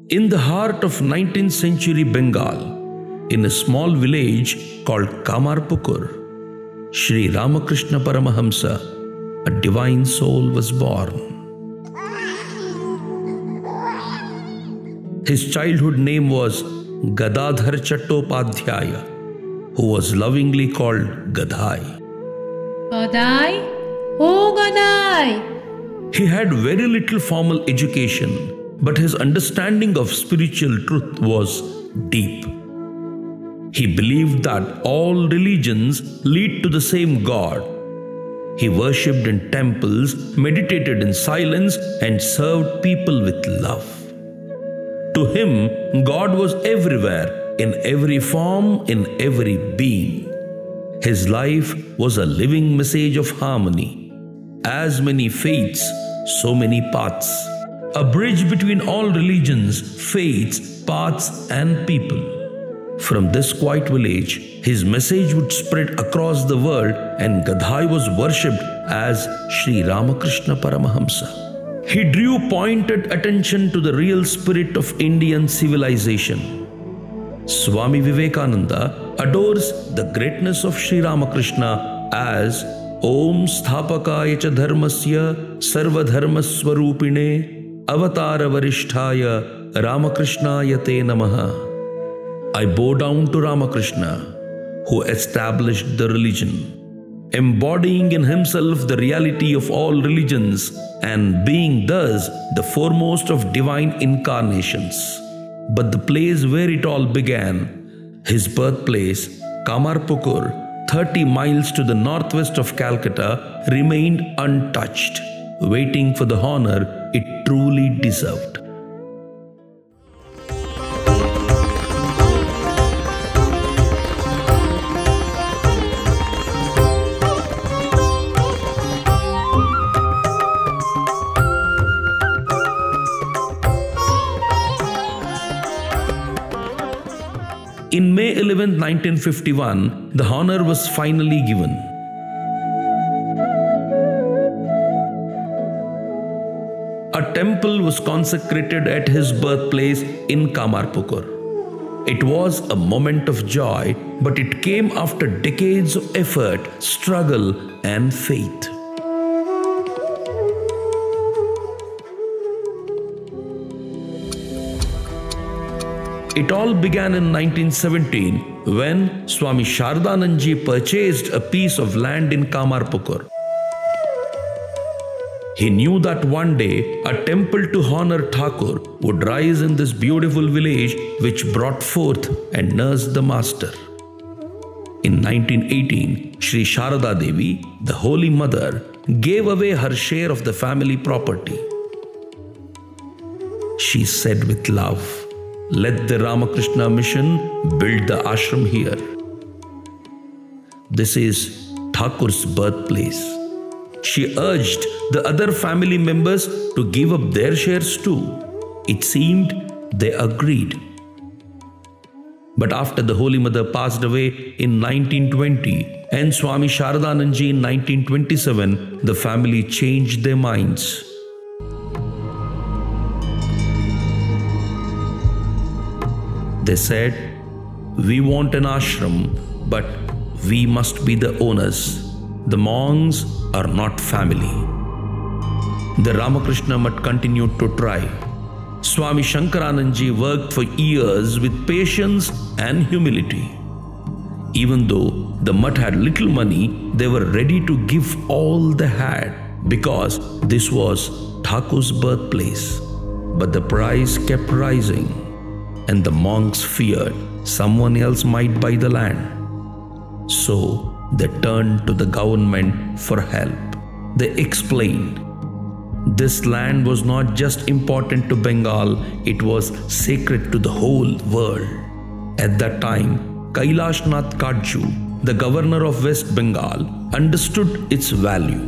In the heart of 19th century Bengal, in a small village called Kamarpukur, Sri Ramakrishna Paramahamsa, a divine soul, was born. His childhood name was Gadadhar Chattopadhyaya, who was lovingly called Gadhai. Gadhai? Oh, Gadhai! He had very little formal education, but his understanding of spiritual truth was deep. He believed that all religions lead to the same God. He worshipped in temples, meditated in silence, and served people with love. To him, God was everywhere, in every form, in every being. His life was a living message of harmony. As many faiths, so many paths. A bridge between all religions, faiths, paths, and people. From this quiet village, his message would spread across the world, and Gadhai was worshipped as Sri Ramakrishna Paramahamsa. He drew pointed attention to the real spirit of Indian civilization. Swami Vivekananda adores the greatness of Sri Ramakrishna as Om Sthapakaya cha Dharmasya Sarva Dharmaswarupine Avatara Varishtaya Ramakrishnaya Te Namaha. I bow down to Ramakrishna, who established the religion, embodying in himself the reality of all religions and being thus the foremost of divine incarnations. But the place where it all began, his birthplace, Kamarpukur, 30 miles to the northwest of Calcutta, remained untouched, waiting for the honor it truly deserved. In May 11, 1951, the honor was finally given. A temple was consecrated at his birthplace in Kamarpukur. It was a moment of joy, but it came after decades of effort, struggle, and faith. It all began in 1917 when Swami Shardanandaji purchased a piece of land in Kamarpukur. He knew that one day a temple to honor Thakur would rise in this beautiful village which brought forth and nursed the master. In 1918, Sri Sharada Devi, the Holy Mother, gave away her share of the family property. She said with love, "Let the Ramakrishna mission build the ashram here. This is Thakur's birthplace." She urged the other family members to give up their shares too. It seemed they agreed. But after the Holy Mother passed away in 1920 and Swami Shardanandaji in 1927, the family changed their minds. They said, "We want an ashram, but we must be the owners. The monks are not family." The Ramakrishna Mutt continued to try. Swami Shankaranandaji worked for years with patience and humility. Even though the Mutt had little money, they were ready to give all they had because this was Thakur's birthplace. But the price kept rising, and the monks feared someone else might buy the land. So they turned to the government for help. They explained, this land was not just important to Bengal, it was sacred to the whole world. At that time, Kailash Nath Kadju, the governor of West Bengal, understood its value.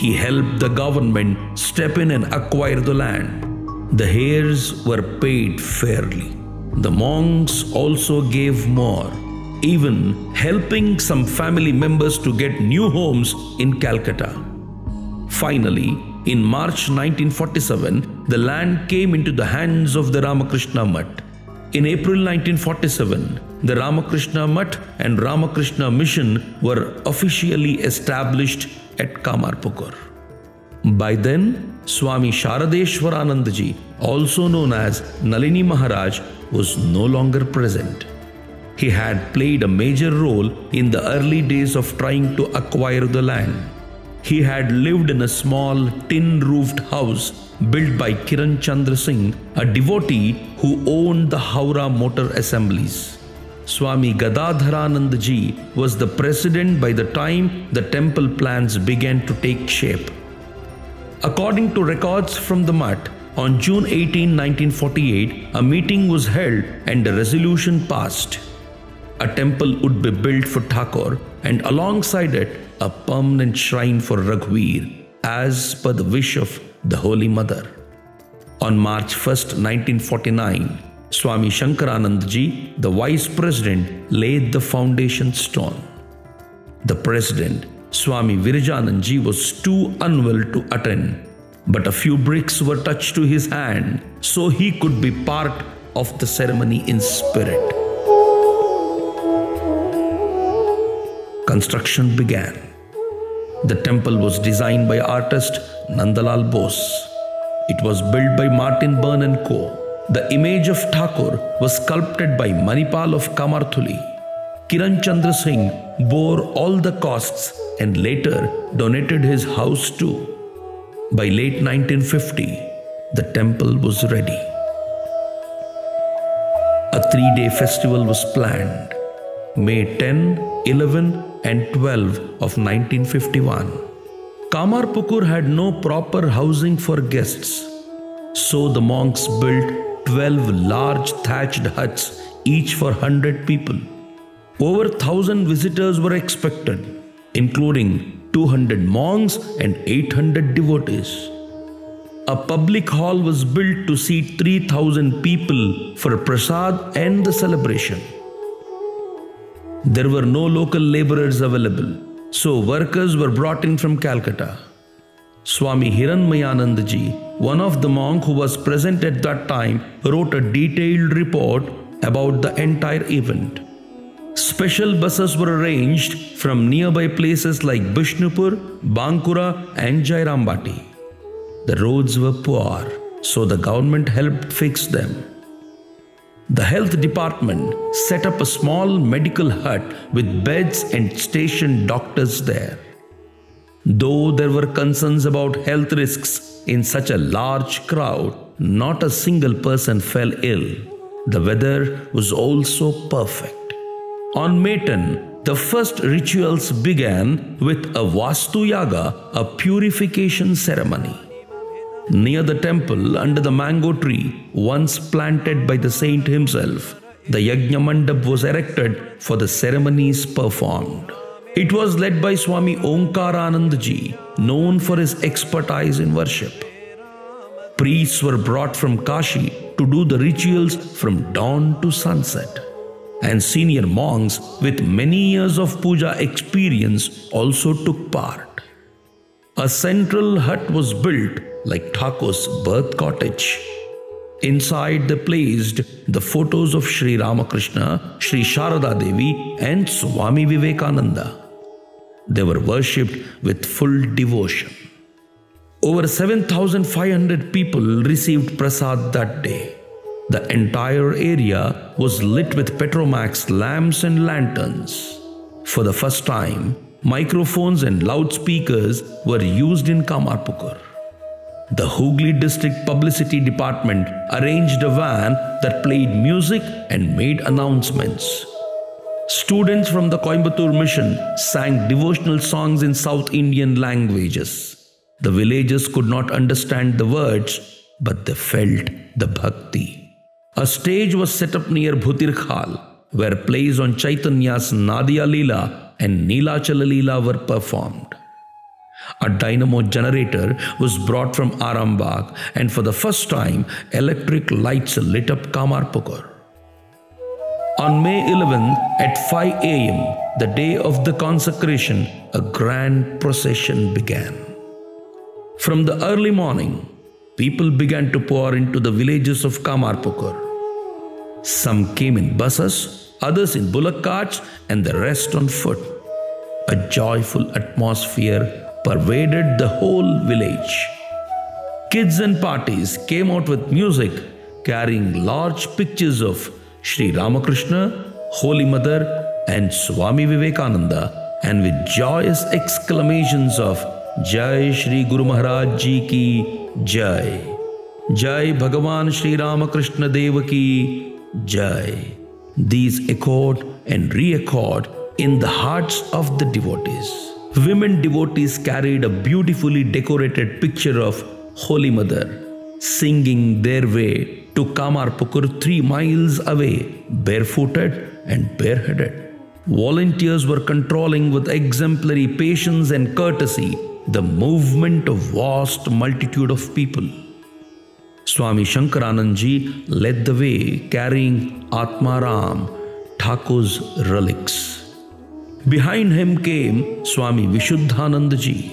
He helped the government step in and acquire the land. The heirs were paid fairly. The monks also gave more, even helping some family members to get new homes in Calcutta. Finally, in March 1947, the land came into the hands of the Ramakrishna Mutt. In April 1947, the Ramakrishna Mutt and Ramakrishna Mission were officially established at Kamarpukur. By then, Swami Sharadeshwaranandaji, also known as Nalini Maharaj, was no longer present. He had played a major role in the early days of trying to acquire the land. He had lived in a small tin-roofed house built by Kiran Chandra Singh, a devotee who owned the Howrah Motor Assemblies. Swami Balabhadranandaji was the president by the time the temple plans began to take shape. According to records from the Mutt, on June 18, 1948, a meeting was held and a resolution passed. A temple would be built for Thakur and alongside it a permanent shrine for Raghuveer, as per the wish of the Holy Mother. On March 1, 1949, Swami Shankaranandaji, the Vice President, laid the foundation stone. The President, Swami Virajanandaji, was too unwell to attend, but a few bricks were touched to his hand so he could be part of the ceremony in spirit. Construction began. The temple was designed by artist Nandalal Bose. It was built by Martin Byrne & Co. The image of Thakur was sculpted by Manipal of Kamarthuli. Kiran Chandra Singh bore all the costs and later donated his house too. By late 1950, the temple was ready. A 3-day festival was planned. May 10, 11 and 12 of 1951. Kamarpukur had no proper housing for guests, so the monks built 12 large thatched huts, each for 100 people. Over 1,000 visitors were expected, including 200 monks and 800 devotees. A public hall was built to seat 3,000 people for prasad and the celebration. There were no local laborers available, so workers were brought in from Calcutta. Swami Hiranmayanandaji, one of the monks who was present at that time, wrote a detailed report about the entire event. Special buses were arranged from nearby places like Bishnupur, Bankura and Jairambati. The roads were poor, so the government helped fix them. The health department set up a small medical hut with beds and stationed doctors there. Though there were concerns about health risks in such a large crowd, not a single person fell ill. The weather was also perfect. On May 10, the first rituals began with a Vastu Yaga, a purification ceremony. Near the temple, under the mango tree, once planted by the saint himself, the Yajna Mandap was erected for the ceremonies performed. It was led by Swami Omkaranandaji, known for his expertise in worship. Priests were brought from Kashi to do the rituals from dawn to sunset. And senior monks with many years of puja experience also took part. A central hut was built like Thakur's birth cottage. Inside they placed the photos of Sri Ramakrishna, Sri Sharada Devi and Swami Vivekananda. They were worshipped with full devotion. Over 7,500 people received prasad that day. The entire area was lit with Petromax lamps and lanterns. For the first time, microphones and loudspeakers were used in Kamarpukur. The Hooghly District Publicity Department arranged a van that played music and made announcements. Students from the Coimbatore mission sang devotional songs in South Indian languages. The villagers could not understand the words, but they felt the bhakti. A stage was set up near Bhutirkhal, where plays on Chaitanya's Nadia Leela and Neelachala Leela were performed. A dynamo generator was brought from Arambagh, and for the first time, electric lights lit up Kamarpukur. On May 11 at 5 a.m., the day of the consecration, a grand procession began. From the early morning, people began to pour into the villages of Kamarpukur. Some came in buses, others in bullock carts, and the rest on foot. A joyful atmosphere pervaded the whole village. Kids and parties came out with music, carrying large pictures of Sri Ramakrishna, Holy Mother, and Swami Vivekananda, and with joyous exclamations of Jai Shri Guru Maharaj Ji Ki Jai, Jai Bhagavan Sri Ramakrishna Deva Ki Jai. These echoed and re-echoed in the hearts of the devotees. Women devotees carried a beautifully decorated picture of Holy Mother, singing their way to Kamarpukur 3 miles away, barefooted and bareheaded. Volunteers were controlling with exemplary patience and courtesy the movement of vast multitude of people. Swami Shankaranandaji led the way, carrying Atmaram, Thakur's relics. Behind him came Swami Vishuddhanandaji,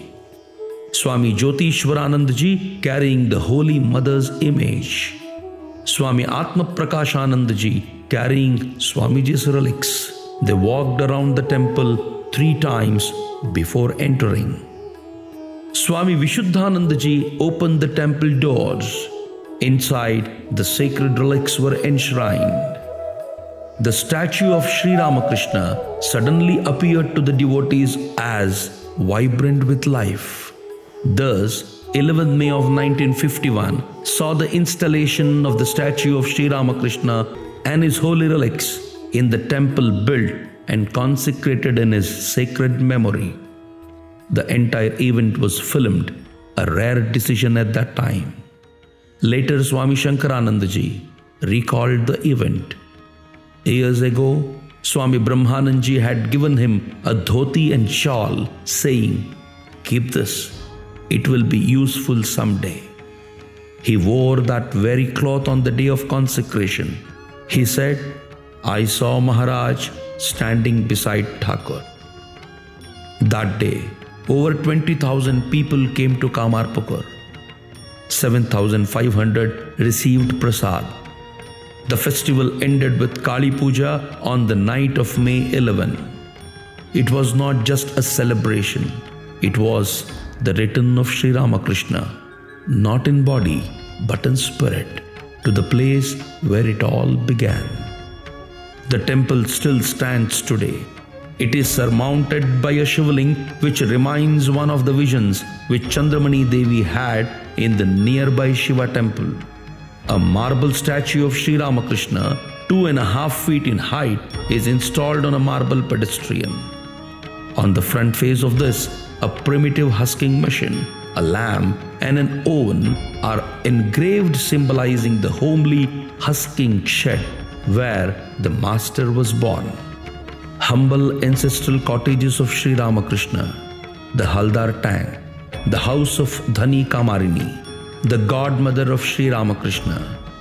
Swami Jyotishwaranandaji carrying the Holy Mother's image, Swami Atma Prakashanandaji carrying Swamiji's relics. They walked around the temple 3 times before entering. Swami Vishuddhanandaji opened the temple doors. Inside, the sacred relics were enshrined. The statue of Sri Ramakrishna suddenly appeared to the devotees as vibrant with life. Thus, 11th May of 1951 saw the installation of the statue of Sri Ramakrishna and his holy relics in the temple built and consecrated in his sacred memory. The entire event was filmed, a rare decision at that time. Later, Swami Shankaranandaji recalled the event. Years ago, Swami Brahmanandaji had given him a dhoti and shawl, saying, "Keep this, it will be useful someday." He wore that very cloth on the day of consecration. He said, "I saw Maharaj standing beside Thakur." That day, over 20,000 people came to Kamarpukur. 7,500 received prasad. The festival ended with Kali Puja on the night of May 11. It was not just a celebration, it was the return of Sri Ramakrishna, not in body but in spirit, to the place where it all began. The temple still stands today. It is surmounted by a Shivaling which reminds one of the visions which Chandramani Devi had in the nearby Shiva temple. A marble statue of Sri Ramakrishna, 2.5 feet in height, is installed on a marble pedestal. On the front face of this, a primitive husking machine, a lamp, and an oven are engraved, symbolizing the homely husking shed where the Master was born. Humble ancestral cottages of Sri Ramakrishna, the Haldar tank, the house of Dhani Kamarini, the godmother of Sri Ramakrishna,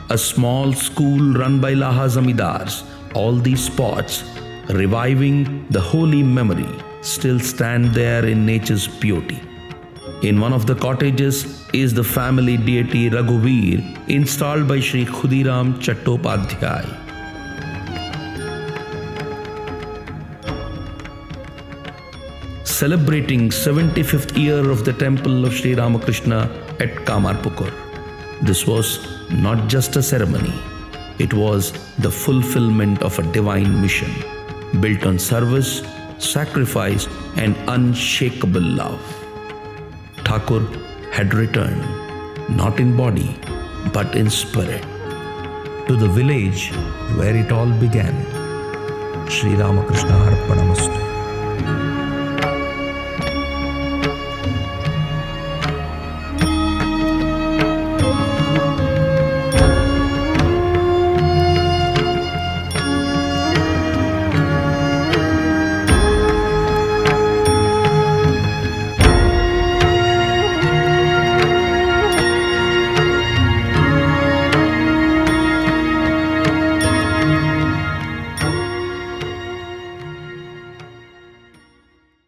a small school run by Laha Zamidars, all these spots, reviving the holy memory, still stand there in nature's beauty. In one of the cottages is the family deity Raghuveer, installed by Sri Khudiram Chattopadhyay. Celebrating 75th year of the temple of Sri Ramakrishna at Kamarpukur. This was not just a ceremony, it was the fulfillment of a divine mission, built on service, sacrifice, and unshakable love. Thakur had returned, not in body, but in spirit, to the village where it all began. Sri Ramakrishna Arpanamastu.